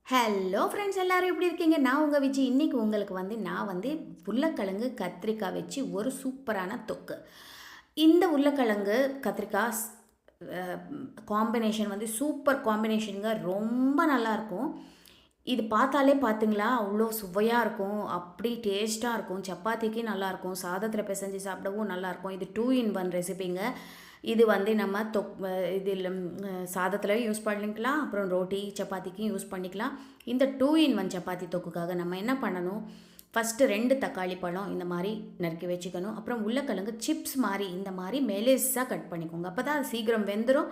Hello friends, எல்லாரும் எப்படி இருக்கீங்க? நான் உங்கள் விஜய். இன்றைக்கி உங்களுக்கு நான் உருளைக்கிழங்கு கத்திரிக்காய் வச்சு ஒரு சூப்பரான தொக்கு. இந்த உருளைக்கிழங்கு கத்திரிக்காய் காம்பினேஷன் சூப்பர் காம்பினேஷனுங்க. ரொம்ப நல்லாயிருக்கும். இது பார்த்தாலே பார்த்துங்களா, அவ்வளோ சுவையாக இருக்கும். அப்படி டேஸ்ட்டாக இருக்கும். சப்பாத்திக்கு நல்லாயிருக்கும், சாதத்தில் பிசைஞ்சு சாப்பிடவும் நல்லாயிருக்கும். இது 2 in 1 ரெசிபிங்க. இது நம்ம இதில் சாதத்தில் யூஸ் பண்ணிக்கலாம், அப்புறம் ரோட்டி சப்பாத்திக்கும் யூஸ் பண்ணிக்கலாம். இந்த 2 in 1 சப்பாத்தி தொக்குக்காக நம்ம என்ன பண்ணணும், ஃபஸ்ட்டு 2 தக்காளி பழம் இந்த மாதிரி நறுக்கி வச்சுக்கணும். அப்புறம் உருளைக்கிழங்கு சிப்ஸ் மாதிரி இந்த மாதிரி மெலிசாக கட் பண்ணிக்கோங்க. அப்போ தான் அது சீக்கிரம் வெந்துடும்.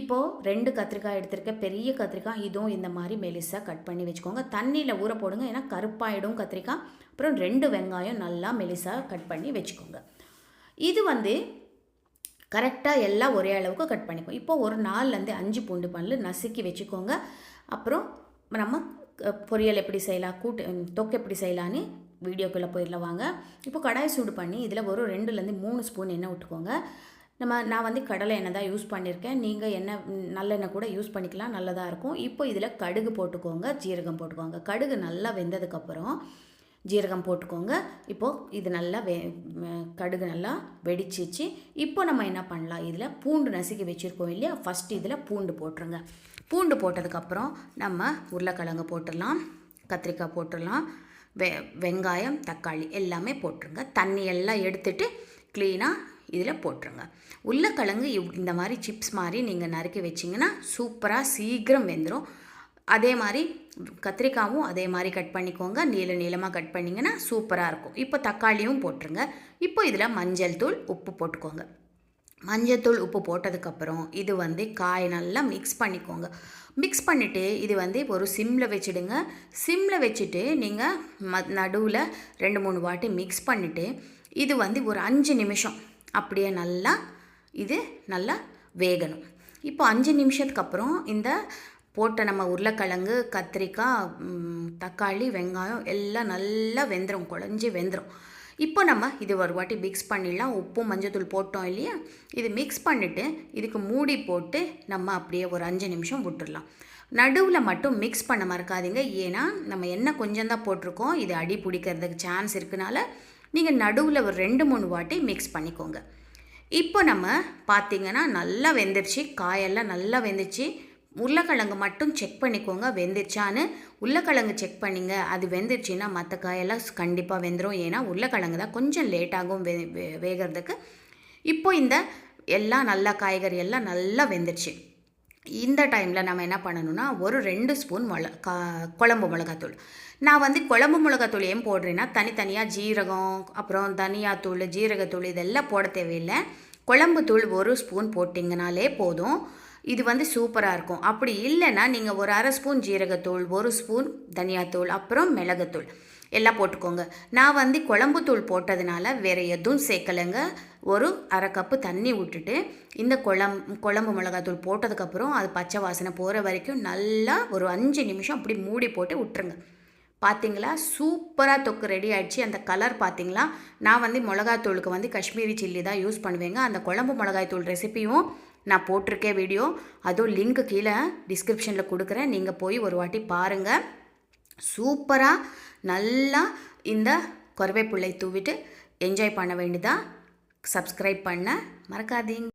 இப்போது 2 கத்திரிக்காய் எடுத்திருக்கேன், பெரிய கத்திரிக்காய். இதுவும் இந்த மாதிரி மெலிசாக கட் பண்ணி வச்சுக்கோங்க. தண்ணியில் ஊற போடுங்க, ஏன்னா கருப்பாயிடும் கத்திரிக்காய். அப்புறம் 2 வெங்காயம் நல்லா மெலிசாக கட் பண்ணி வச்சுக்கோங்க. இது கரெக்டாக எல்லாம் ஒரே அளவுக்கு கட் பண்ணிக்கோ. இப்போது ஒரு 4லேருந்து 5 பூண்டு பல் நசுக்கி வச்சுக்கோங்க. அப்புறம் நம்ம பொரியல் எப்படி செய்யலாம், தொக்கு எப்படி செய்யலான்னு வீடியோக்குள்ளே போயிடலாம் வாங்க. இப்போ கடாய் சூடு பண்ணி இதில் ஒரு 2லேருந்து 3 ஸ்பூன் எண்ணெய் விட்டுக்கோங்க. நான் கடலை எண்ணெய் தான் யூஸ் பண்ணியிருக்கேன். நீங்கள் எண்ணெய் நல்லெண்ணெய் கூட யூஸ் பண்ணிக்கலாம், நல்லதாக இருக்கும். இப்போ இதில் கடுகு போட்டுக்கோங்க, ஜீரகம் போட்டுக்கோங்க. கடுகு நல்லா வெந்ததுக்கப்புறம் ஜீரகம் போட்டுக்கோங்க. இப்போது இது நல்லா கடுகு நல்லா வெடிச்சிச்சு. இப்போ நம்ம என்ன பண்ணலாம், இதில் பூண்டு நசுக்கி வச்சுருக்கோம் இல்லையா, ஃபஸ்ட்டு இதில் பூண்டு போட்டுருங்க. பூண்டு போட்டதுக்கப்புறம் நம்ம உருளைக்கிழங்கு போட்டுடலாம், கத்திரிக்காய் போட்டுடலாம், வெங்காயம் தக்காளி எல்லாமே போட்டுருங்க. தண்ணி எல்லாம் எடுத்துகிட்டு க்ளீனாக இதில் போட்டுருங்க. உருளைக்கிழங்கு இந்த மாதிரி சிப்ஸ் மாதிரி நீங்கள் நறுக்கி வச்சிங்கன்னா சூப்பராக சீக்கிரம் வெந்துடும். அதே மாதிரி கத்திரிக்காயும் அதே மாதிரி கட் பண்ணிக்கோங்க, நீளமாக கட் பண்ணிங்கன்னா சூப்பராக இருக்கும். இப்போ தக்காளியும் போட்டுருங்க. இப்போ இதில் மஞ்சள் தூள் உப்பு போட்டுக்கோங்க. மஞ்சள் தூள் உப்பு போட்டதுக்கப்புறம் இது காய் நல்லா மிக்ஸ் பண்ணிக்கோங்க. மிக்ஸ் பண்ணிவிட்டு இது ஒரு சிம்மில் வச்சுடுங்க. சிம்மில் வச்சுட்டு நீங்கள் நடுவில் 2-3 வாட்டி மிக்ஸ் பண்ணிவிட்டு இது ஒரு 5 நிமிஷம் அப்படியே நல்லா வேகணும். இப்போ 5 நிமிஷத்துக்கு அப்புறம் இந்த போட்ட நம்ம உருளைக்கிழங்கு கத்திரிக்காய் தக்காளி வெங்காயம் எல்லாம் நல்லா வெந்துடும், குழஞ்சி வெந்துடும். இப்போ நம்ம இது ஒரு வாட்டி மிக்ஸ் பண்ணிடலாம். உப்பும் மஞ்சத்தூள் போட்டோம் இல்லையா, இது மிக்ஸ் பண்ணிவிட்டு இதுக்கு மூடி போட்டு நம்ம அப்படியே ஒரு 5 நிமிஷம் விட்டுடலாம். நடுவில் மட்டும் மிக்ஸ் பண்ண மறக்காதீங்க, ஏன்னா நம்ம எண்ணெய் கொஞ்சம் தான் போட்டிருக்கோம், இது அடி பிடிக்கிறதுக்கு சான்ஸ் இருக்குனால நீங்கள் நடுவில் ஒரு 2-3 வாட்டி மிக்ஸ் பண்ணிக்கோங்க. இப்போ நம்ம பார்த்திங்கன்னா நல்லா வெந்துருச்சு, காயெல்லாம் நல்லா வெந்துச்சு. உருளைக்கிழங்கு மட்டும் செக் பண்ணிக்கோங்க வெந்துருச்சான்னு. உருளைக்கிழங்கு செக் பண்ணிங்க, அது வெந்துருச்சுன்னா மற்ற காயெல்லாம் கண்டிப்பாக வெந்துடும், ஏன்னா உருளைக்கிழங்கு தான் கொஞ்சம் லேட்டாகும் வேகிறதுக்கு. இப்போ இந்த எல்லா காய்கறி எல்லாம் நல்லா வெந்துருச்சு. இந்த டைமில் நம்ம என்ன பண்ணணும்னா ஒரு 2 ஸ்பூன் குழம்பு மிளகாத்தூள். நான் குழம்பு மிளகாத்தூள் ஏன் போடுறேன்னா, தனித்தனியாக ஜீரகம் அப்புறம் தனியாத்தூள் ஜீரகத்தூள் இதெல்லாம் போட தேவையில்லை. குழம்பு தூள் 1 ஸ்பூன் போட்டிங்கனாலே போதும். இது சூப்பராக இருக்கும். அப்படி இல்லைன்னா நீங்கள் ஒரு 1/2 ஸ்பூன் ஜீரகத்தூள், 1 ஸ்பூன் தனியாத்தூள் அப்புறம் மிளகுத்தூள் எல்லாம் போட்டுக்கோங்க. நான் குழம்பு தூள் போட்டதுனால வேறு எதுவும் சேர்க்கலைங்க. ஒரு 1/2 கப்பு தண்ணி விட்டுட்டு இந்த குழம்பு மிளகாத்தூள் போட்டதுக்கப்புறம் அது பச்சை வாசனை போகிற வரைக்கும் நல்லா ஒரு 5 நிமிஷம் அப்படி மூடி போட்டு விட்டுருங்க. பார்த்திங்களா, சூப்பராக தொக்கு ரெடி ஆகிடுச்சு. அந்த கலர் பார்த்திங்களா, நான் மிளகாத்தூளுக்கு காஷ்மீரி சில்லி தான் யூஸ் பண்ணுவேங்க. அந்த குழம்பு மிளகாய்த்தூள் ரெசிப்பியும் நான் போட்டிருக்கேன் வீடியோ, அதுவும் லிங்க் கீழே டிஸ்கிரிப்ஷனில் கொடுக்குறேன், நீங்கள் போய் ஒரு வாட்டி பாருங்கள். சூப்பராக நல்லா இந்த கருவேப்பிலை தூவிட்டு என்ஜாய் பண்ண வேண்டியதா. சப்ஸ்கிரைப் பண்ண மறக்காதீங்க.